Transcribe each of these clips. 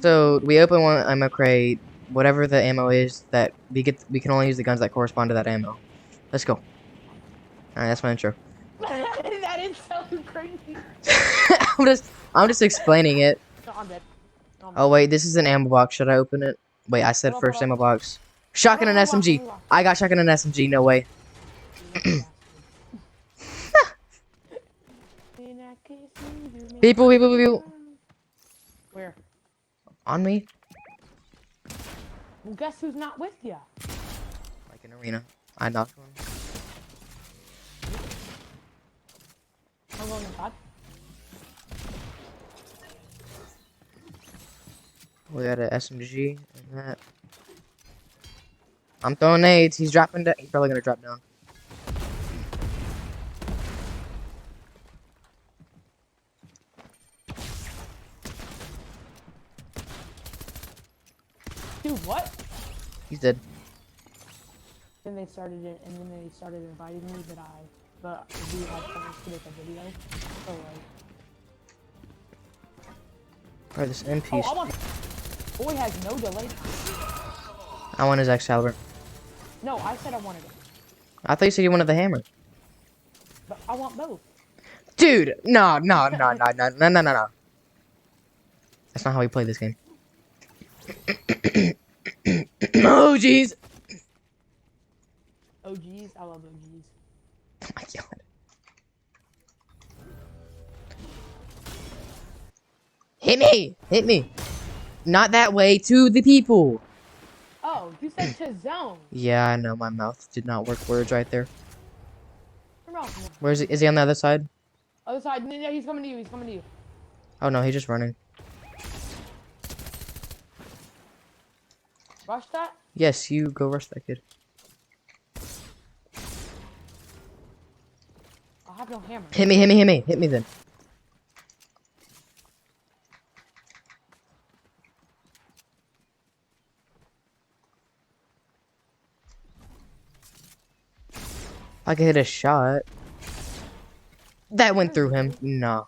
So we open one ammo crate, whatever the ammo is that we get. We can only use the guns that correspond to that ammo. Let's go. All right, that's my intro. That is so crazy. I'm just explaining it. No, I'm dead. No, I'm Oh dead. wait, this is an ammo box. Should I open it? Wait, I said Hold first on. ammo box. Shotgun and SMG. I got shotgun and SMG. No way. People. Where? On me. Well, guess who's not with you? Like an arena. I knocked one. I'm going inside. We got an SMG and that. I'm throwing nades. He's dropping down. He's probably gonna drop down. Dude, what? He's dead. Then they started it, and then they started inviting me, but we had plans to make a video. So like. Alright, this MP. Oh, I want. Boy has no delay. I want his Excalibur. No, I said I wanted it, I thought you said you wanted the hammer. but I want both. Dude, no. That's not how we play this game. Oh, jeez. OGs, I love OGs. Oh my god. Hit me! Hit me! Not that way, to the people! Oh, you said to zone. Yeah, I know, my mouth did not work words right there. Your mouth. Where is he? Is he on the other side? Other side. No, he's coming to you. He's coming to you. Oh no, he's just running. Rush that? Yes, you go rush that kid. I have no hammer. Hit me then. I could hit a shot. That went through him. No.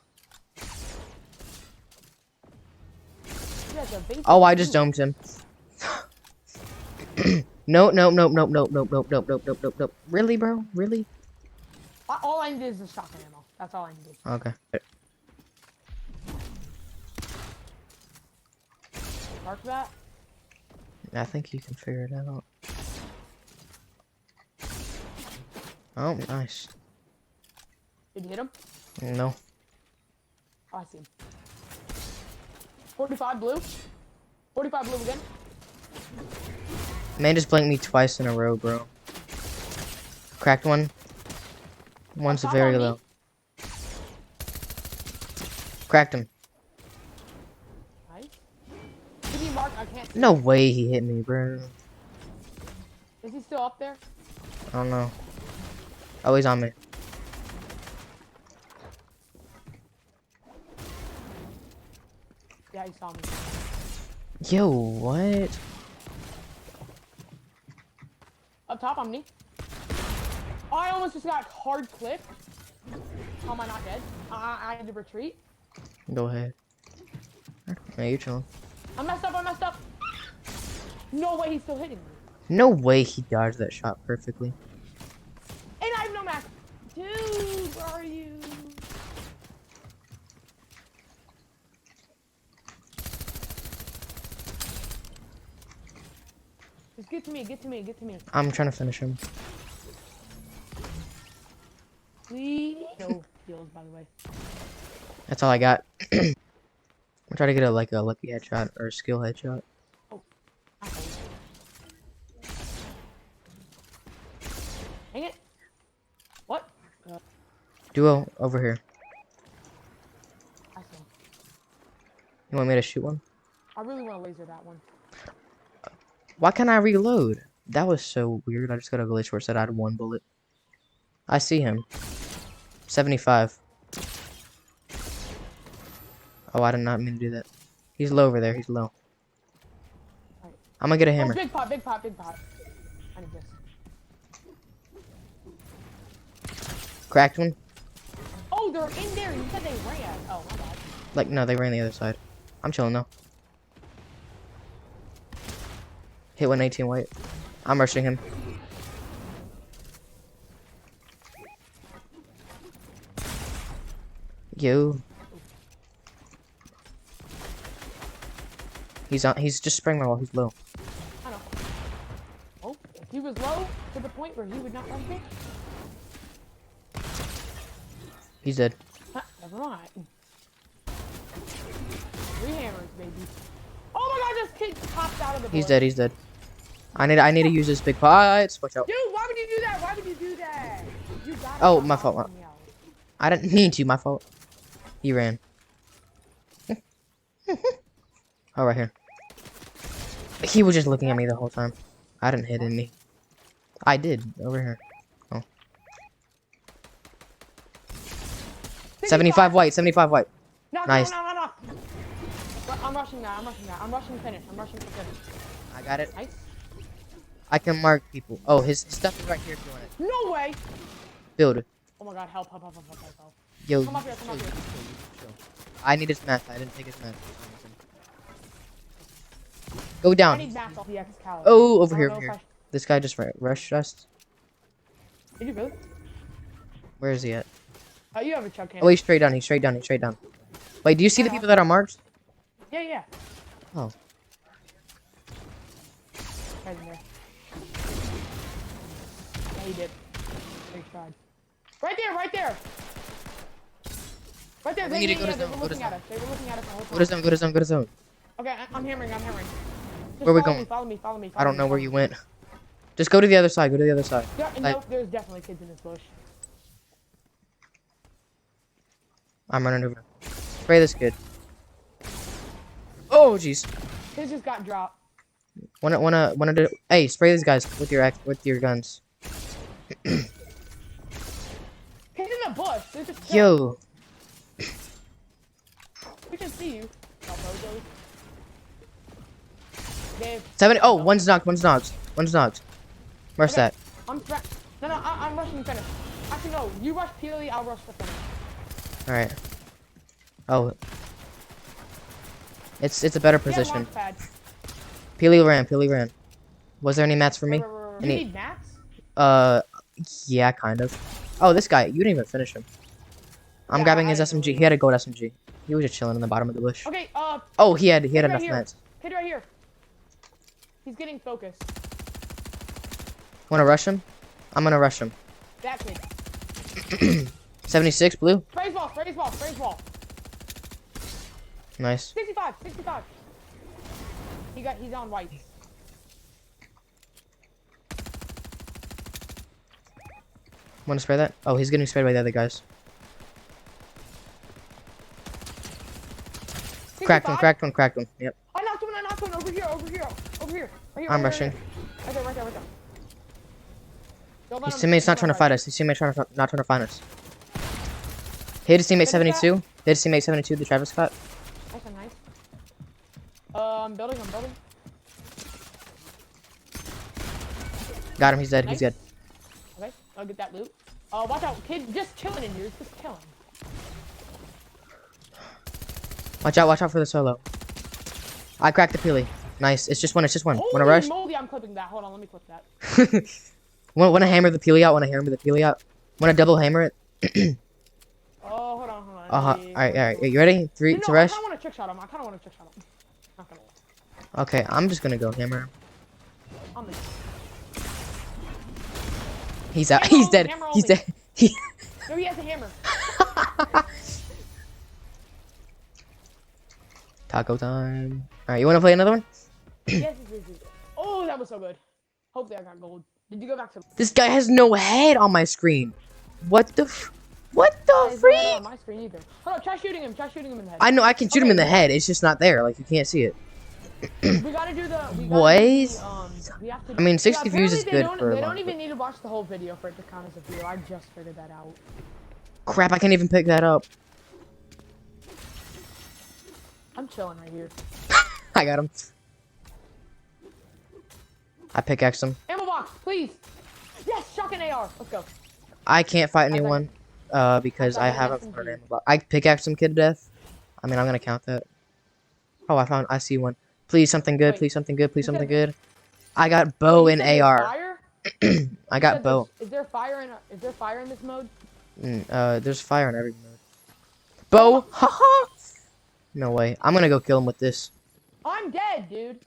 Oh, I just domed him. No. Really, bro? Really? All I need is the shotgun ammo. That's all I need. Okay. Mark that. I think you can figure it out. Oh, nice. Did you hit him? No. Oh, I see him. 45 blue. 45 blue again. Man just blanked me twice in a row, bro. Cracked one. One's very low. Cracked him. Nice. Did he mark? I can't see. No way he hit me, bro. Is he still up there? I don't know. Oh, he's on me. Yeah, he saw me. Yo, what? Up top on me. Oh, I almost just got hard clipped. How am I not dead? I had to retreat. Go ahead. Yeah, you're chilling. I messed up. No way he's still hitting me. No way he dodged that shot perfectly. And I have no max. Dude, where are you? Just get to me. I'm trying to finish him. Please. No kills, by the way. That's all I got. I'm trying to get a lucky headshot or a skill headshot. Oh. Dang it. What? Duo over here. I see him. You want me to shoot one? I really want to laser that one. Why can't I reload? That was so weird. I just got a glitch where it said I had one bullet. I see him. 75. Oh, I did not mean to do that. He's low over there. He's low. Right. I'm gonna get a Oh, hammer. big pot. I need this. Cracked one. Oh, they're in there. You said they ran. Oh, my bad. Like, no, they ran the other side. I'm chilling though. Hit 118 white. I'm rushing him. Yo. He's just spraying my wall. He's low. I know. Oh, if he was low to the point where he would not like me. He's dead. Huh, never mind. 3 hammers, baby. Oh my god, this kid popped out of the He's bush. dead. He's dead. I need to use this big pots. Watch out. Dude, why would you do that? Why would you do that? You got Oh, my fault. I didn't mean to. My fault. He ran. Oh, right here. He was just looking at me the whole time. I didn't hit any. I did. Over here. Oh. 75 white. 75 white. No, Nice. no, no, no, no. I'm rushing now. I'm rushing now. I'm rushing finish. I'm rushing for finish. I got it. Nice. I can mark people. Oh, his stuff is right here if you want it. No way. Build. Oh my god, help, help, help, help, help, help, help. Yo. Come up here, come up here. I need his meth. I didn't take his meth. Go I down. need math off the Excalibur. Oh, over I here, don't over know here. if This guy just rushed us. Did you really? Where is he at? Oh, you have a chug Oh, cannon. he's straight down. He's straight down. He's straight down. Wait, do you see the people that are marked? Yeah, yeah. Oh. Right in there. Yeah, he did. Great tried. Right there, right there. Right there. We need to go to They zone, were go to looking at zone. us. They were looking at us the whole time. Go to zone. Go to zone. Go to zone. Okay, I'm hammering. I'm hammering. Just Where we follow going? Me, follow me. Follow me. I don't know follow where me. you went. Just go to the other side. Go to the other side. Yeah, Like- nope, there's definitely kids in this bush. I'm running over. Spray this kid. Oh, jeez. His just got dropped. Wanna do? Hey, spray these guys with your guns. He's in the bush. There's just kill. Yo. We can see you. Oh, bozos. Dave. 70. Oh, one's knocked. One's knocked. One's knocked. Where's Okay. that? No, I'm rushing finish. Actually, no. You rush Peely, I'll rush the finish. All right. Oh. It's a better Yeah, position. launch pad. Peely ran. Peely ran. Was there any mats for me? You Any- need mats? Yeah, kind of. Oh, this guy. You didn't even finish him. I'm Yeah, grabbing I his didn't SMG. really- He had a gold SMG. He was just chilling in the bottom of the bush. Okay, Oh, he had right enough here. mats. Kid right here. He's getting focused. Wanna rush him? I'm gonna rush him. That kid. 76 blue. Sprays ball, sprays ball, sprays ball. Nice. 65, 65. He's on white. Wanna spray that? Oh, he's getting sprayed by the other guys. Cracked one. 65. Cracked one. Cracked one. Yep. I knocked one, over here, over here, over here. Right here, I'm right rushing. here. Right there, right there, right there. Don't let His him- teammate's not don't trying to let fight him us. His teammate's not trying to find us. Hit his teammate 72. Hit his teammate 72. The Travis Scott. Nice and nice. I'm building. Got him. He's dead. He's Nice. dead. Okay, I'll get that loot. Watch out, kid, just chilling in here, just chilling. Watch out for the solo. I cracked the Peely. Nice. It's just one. Wanna Holy rush? moly, I'm clipping that. Hold on, let me clip that. Wanna hammer the Peely out? Wanna double hammer it? Oh, hold on. Alright. You ready? Three No, to rush? I kinda wanna trick shot him. Not gonna lie. Okay, I'm just gonna go hammer him. I'm the He's out. Hammer He's only, dead. hammer He's only. dead. He No, he has a hammer. Taco time. Alright, you wanna play another one? Yes. Oh, that was so good. Hopefully I got gold. Did you go back to This guy has no head on my screen. What the He's freak? not on my screen either. Hold on, try shooting him in the head. I know I can shoot him in the Okay. head. It's just not there. Like you can't see it. We gotta do the. We What? have to. I mean, 60 views is apparently good for a They long don't even clip. need to watch the whole video for it to count as a view. I just figured that out. Crap! I can't even pick that up. I'm chilling right here. I got him. I pickaxed him. Ammo box, please. Yes, shotgun AR. Let's go. I can't fight got anyone. Because got I an haven't SMG. put an ammo box. I pickaxed some kid to death. I mean, I'm gonna count that. Oh, I see one. Please, something good. Wait. Please, something good. Please, You something said- good. I got bow You and said there's AR. Fire? I You got said bow. Is there fire in this mode? There's fire in every mode. Bow? Haha! No way. I'm gonna go kill him with this. I'm dead, dude.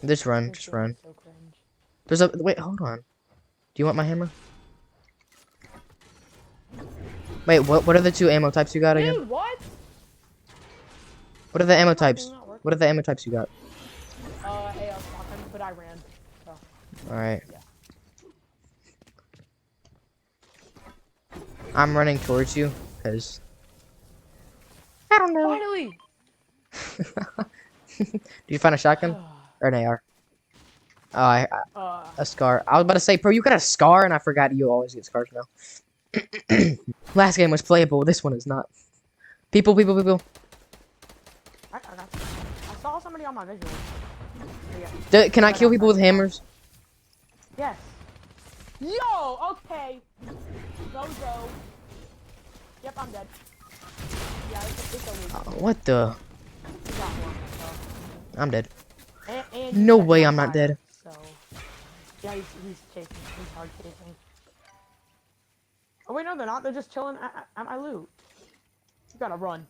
Just run. This Just game run. is so cringe. There's a wait. Hold on. Do you want my hammer? Wait. What are the two ammo types you got again? Dude, what? What are the ammo Fucking types? not working. What are the ammo types you got? AR shotgun, but I ran. So. All right. Yeah. I'm running towards you because I don't know. Finally. Do you find a shotgun or an AR? Oh, a scar. I was about to say, bro, you got a scar, and I forgot you always get scars now. Last game was playable. This one is not. People. I got you. I saw somebody on my visual. Yeah. Can I kill people with hammers? Yes. Yo, okay. Go. Yep, I'm dead. Yeah, it's a weak. What the? We got one, so. I'm dead. And No he's way on I'm not fire, dead. So. Yeah, he's chasing. He's hard chasing. Oh wait, no, they're not. They're just chilling at my loot. You gotta run.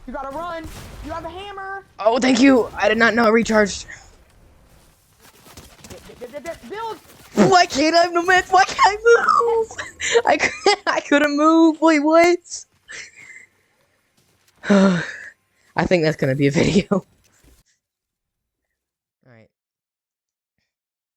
You gotta run. You have a hammer. Oh, thank you. I did not know it recharged. Build. Why can't I have no meds? Why can't I move? I couldn't move. Wait, what? I think that's gonna be a video.